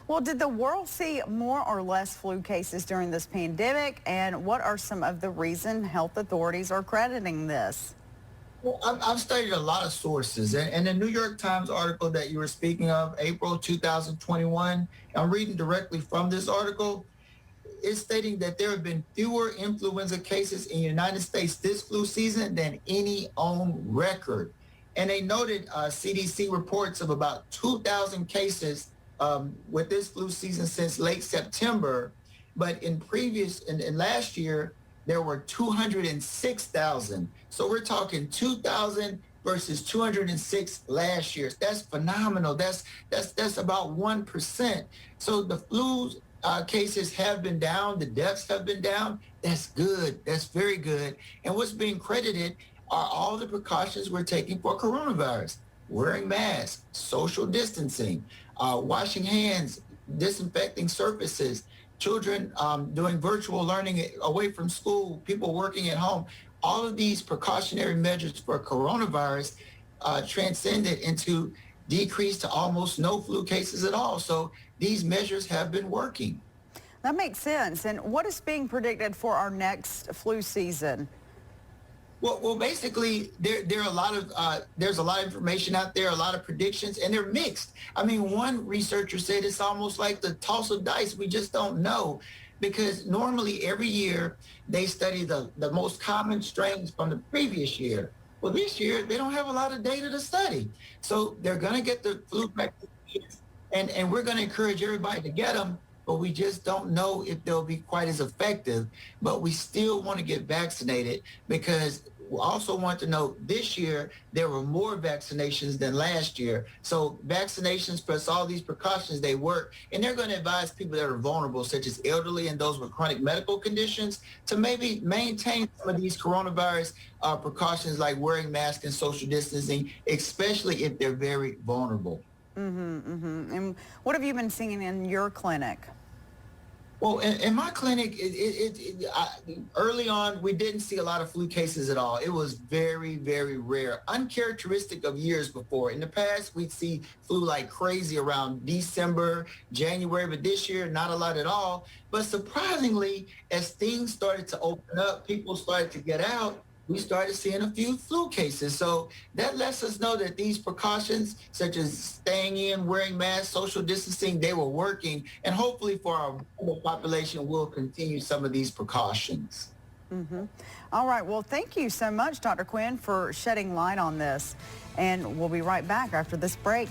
Well, did the world see more or less flu cases during this pandemic? And what are some of the reason health authorities are crediting this? Well, I've studied a lot of sources, and the New York Times article that you were speaking of, April 2021, I'm reading directly from this article. It's stating that there have been fewer influenza cases in the United States this flu season than any on record. And they noted CDC reports of about 2,000 cases with this flu season since late September. But in last year, there were 206,000. So we're talking 2,000 versus 206 last year. That's phenomenal. That's about 1%. So the flu cases have been down, the deaths have been down. That's good. That's very good. And what's being credited are all the precautions we're taking for coronavirus: wearing masks, social distancing, washing hands, disinfecting surfaces, children doing virtual learning away from school, people working at home. All of these precautionary measures for coronavirus transcended into decrease to almost no flu cases at all. So these measures have been working. That makes sense. And what is being predicted for our next flu season? Well, basically, there are a lot of there's a lot of information out there, a lot of predictions, and they're mixed. I mean, one researcher said it's almost like the toss of dice. We just don't know, because normally every year they study the most common strains from the previous year. Well, this year they don't have a lot of data to study, so they're going to get the flu vaccines, and we're going to encourage everybody to get them. But we just don't know if they'll be quite as effective. But we still want to get vaccinated, because we also want to know this year there were more vaccinations than last year. So vaccinations plus all these precautions, they work. And they're going to advise people that are vulnerable, such as elderly and those with chronic medical conditions, to maybe maintain some of these coronavirus precautions like wearing masks and social distancing, especially if they're very vulnerable. And what have you been seeing in your clinic? Well, in my clinic, early on, we didn't see a lot of flu cases at all. It was very, very rare, uncharacteristic of years before. In the past, we'd see flu like crazy around December, January, but this year, not a lot at all. But surprisingly, as things started to open up, people started to get out, we started seeing a few flu cases. So that lets us know that these precautions, such as staying in, wearing masks, social distancing, they were working. And hopefully for our global population, we'll continue some of these precautions. All right. Well, thank you so much, Dr. Quinn, for shedding light on this. And we'll be right back after this break.